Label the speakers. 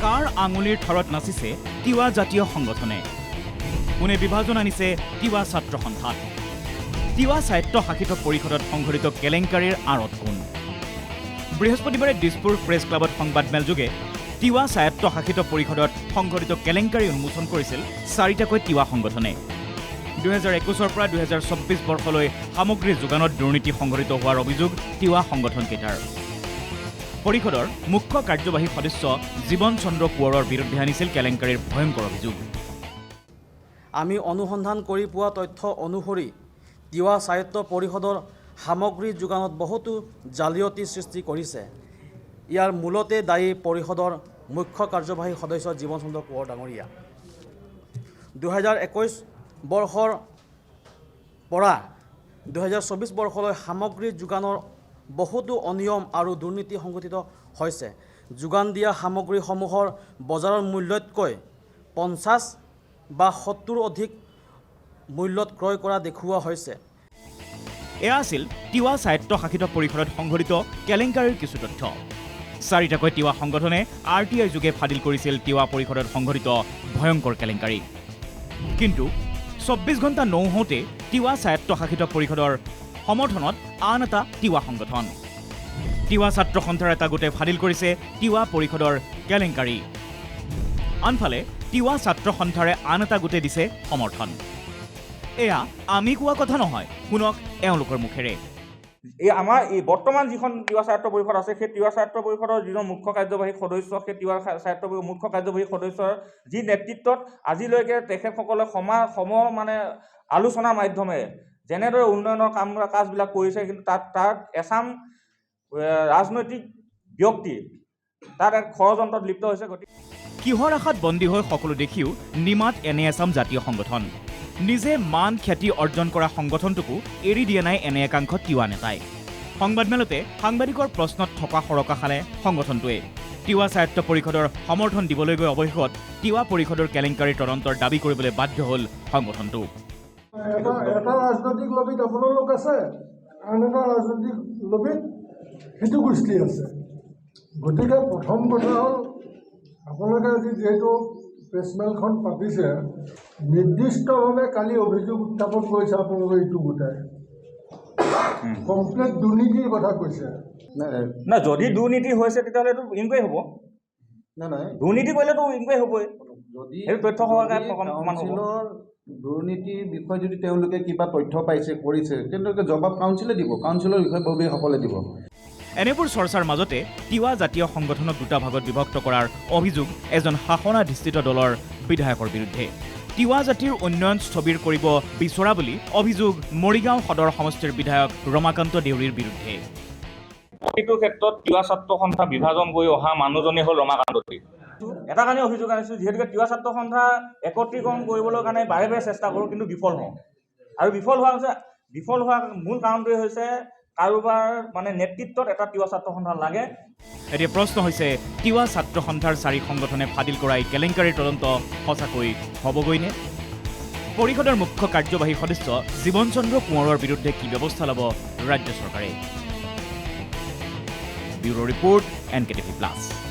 Speaker 1: কাৰ আঙুলিৰ ঠাৰত নাচিছে তিৱা জাতীয় সংগঠনে কোনে বিভাজন আনিছে তিৱা ছাত্ৰ সন্থাত তিৱা স্বায়ত্তশাসিত পৰিষদত সংঘটিত কেলেংকাৰীৰ আঁৰত কোন বৃহস্পতিবাৰে দিছপুৰ প্ৰেছ ক্লাবত সংবাদমেলযোগে তিৱা স্বায়ত্তশাসিত পৰিষদত সংঘটিত কেলেংকাৰী উন্মোচন কৰিছিল চাৰিটাকৈ তিৱা সংগঠনে 2021 পৰা 2024 বৰ্ষলৈ সামগ্ৰী যোগানত দুৰ্নীতি সংঘটিত হোৱাৰ অভিযোগ তিৱা সংগঠনকেইটাৰ পৰিষদৰ মুখ্য কাৰ্যবাহী সদস্য জীৱন চন্দ্ৰ কোঁৱৰৰ বিৰুদ্ধে আনিছিল কেলেংকাৰীৰ ভয়ংকৰ অভিযোগ
Speaker 2: আমি অনুসন্ধান কৰি পোৱা তথ্য অনুসৰি তিৱা স্বায়ত্ত পৰিষদৰ সামগ্ৰী যোগানত বহুতো জালিয়াতি সৃষ্টি কৰিছে ইয়াৰ মূলতে দায়ী পৰিষদৰ মুখ্য কাৰ্যবাহী সদস্য জীৱন চন্দ্ৰ কোঁৱৰ ডাঙৰীয়া 2021 বৰ্ষৰ পৰা 2024 বৰ্ষলৈ সামগ্ৰী যোগানৰ বহুতো অনিয়ম আৰু দুৰ্নীতি সংঘটিত হৈছে যোগান দিয়া সামগ্ৰীসমূহৰ বজাৰৰ মূল্যতকৈ 50 বা 70 অধিক মূল্যত ক্ৰয় কৰা দেখুওৱা হৈছে
Speaker 1: এয়া আছিল তিৱা স্বায়ত্তশাসিত পৰিষদত সংঘটিত কেলেংকাৰীৰ কিছু তথ্য চাৰিটাকৈ তিৱা সংগঠনে RTI যোগে ফাদিল কৰিছিল তিৱা পৰিষদত সংঘটিত ভয়ংকৰ কেলেংকাৰী কিন্তু 24 ঘণ্টা নহওঁতে তিৱা স্বায়ত্তশাসিত পৰিষদৰ সমৰ্থনত আন এটা তিৱা সংগঠন তিৱা ছাত্ৰ সন্থাৰ এটা গোটে ফাদিল কৰিছে তিৱা পৰিষদৰ কেলেংকাৰী আনফালে তিৱা ছাত্ৰ সন্থাৰে আন এটা গোটে দিছে সমৰ্থন এয়া আমি কোৱা কথা নহয় শুনক এওঁলোকৰ মুখেৰে
Speaker 3: আমাৰ এই বৰ্তমান যিখন তিৱা স্বায়ত্ত পৰিষদ আছে সেই তিৱা স্বায়ত্ত পৰিষদৰ যিজন মুখ্য কাৰ্যবাহী সদস্য সেই তিৱা স্বায়ত্ত মুখ্য কাৰ্যবাহী সদস্যৰ যি নেতৃত্বত আজিলৈকে তেখেতসকলে মানে আলোচনাৰ মাধ্যমেৰে যেনেদৰে উন্নয়নৰ কাজবিলাক কৰিছে কিন্তু তাত এছাম ৰাজনৈতিক ব্যক্তি তাত এক ষড়যন্ত্ৰত লিপ্ত হৈছে গতিকে
Speaker 1: কিহৰ আশাত বন্দী হৈ সকলো দেখিও নিমাত এনে এছাম জাতীয় সংগঠন নিজে মান খ্যাতি অৰ্জন কৰা সংগঠনটোকো এৰি দিয়া নাই এনে একাংশ তিৱা নেতাই সংবাদমেলতে সাংবাদিকৰ প্ৰশ্নত থকা সৰকা খালে সংগঠনটোৱে তিৱা স্বায়ত্ত পৰিষদৰ সমৰ্থন দিবলৈ গৈ অৱশেষত তিৱা পৰিষদৰ কেলেংকাৰীৰ তদন্তৰ দাবী কৰিবলৈ বাধ্য হ'ল সংগঠনটো
Speaker 4: এটা ৰাজনৈতিক লবিত আপোনালোক আছে আন এটা ৰাজনৈতিক লবিত সেইটো গোষ্ঠী আছে গতিকে প্ৰথম কথা হ'ল আপোনালোকে আজি যিহেতু প্ৰেছমেলখন পাতিছে নিৰ্দিষ্টভাৱে কালি অভিযোগ উত্থাপন কৰিছে আপোনালোকে এইটো গোটাই কমপ্লিট দুৰ্নীতিৰ কথা কৈছে
Speaker 3: না যদি দুৰ্নীতি হৈছে তেতিয়াহ'লে এইটো ইনকুৱাৰী হ'ব
Speaker 4: নাই
Speaker 3: দুৰ্নীতি কৰিলেতো ইনকুৱাৰী হ'বই
Speaker 5: যদি
Speaker 3: সেইটো তথ্য সহকাৰে প্ৰমাণ হ'ব
Speaker 5: দুৰ্নীতিৰ বিষয়ে যদি তেওঁলোকে কিবা তথ্য পাইছে কৰিছে তেওঁলোকে জবাব কাউন্সিলে দিব কাউন্সিলৰ বিষয়ববীয়াসকলে দিব
Speaker 1: এনেবোৰ চৰ্চাৰ মাজতে তিৱা জাতীয় সংগঠনক দুটা ভাগত বিভক্ত কৰাৰ অভিযোগ এজন শাসনাধিষ্ঠিত দলৰ বিধায়কৰ বিৰুদ্ধে তিৱা জাতিৰ উন্নয়ন স্থবিৰ কৰিব বিচৰা বুলি অভিযোগ মৰিগাঁও সদৰ সমষ্টিৰ বিধায়ক ৰমাকান্ত দেউৰীৰ বিৰুদ্ধে
Speaker 3: প্ৰতিটো ক্ষেত্ৰত তিৱা ছাত্ৰ সন্থা বিভাজন কৰি অহা মানুহজনেই হ'ল ৰমাকান্ত দেউৰী এটা কাৰণে অভিযোগ আনিছোঁ যিহেতুকে তিৱা ছাত্ৰ সন্থা একত্ৰীকৰণ কৰিবলৈ কাৰণে বাৰে বাৰে চেষ্টা কৰোঁ কিন্তু বিফল হওঁ আৰু বিফল হোৱাৰ মূল কাৰণটোৱে হৈছে কাৰোবাৰ মানে নেতৃত্বত এটা তিৱা ছাত্ৰ সন্থা লাগে
Speaker 1: এতিয়া প্ৰশ্ন হৈছে তিৱা ছাত্ৰ সন্থাৰ চাৰি সংগঠনে ফাদিল কৰা এই কেলেংকাৰীৰ তদন্ত সঁচাকৈ হ'বগৈনে পৰিষদৰ মুখ্য কাৰ্যবাহী সদস্য জীৱন চন্দ্ৰ কোঁৱৰৰ বিৰুদ্ধে কি ব্যৱস্থা ল'ব ৰাজ্য চৰকাৰে ব্যুৰ' ৰিপৰ্ট NKTV+।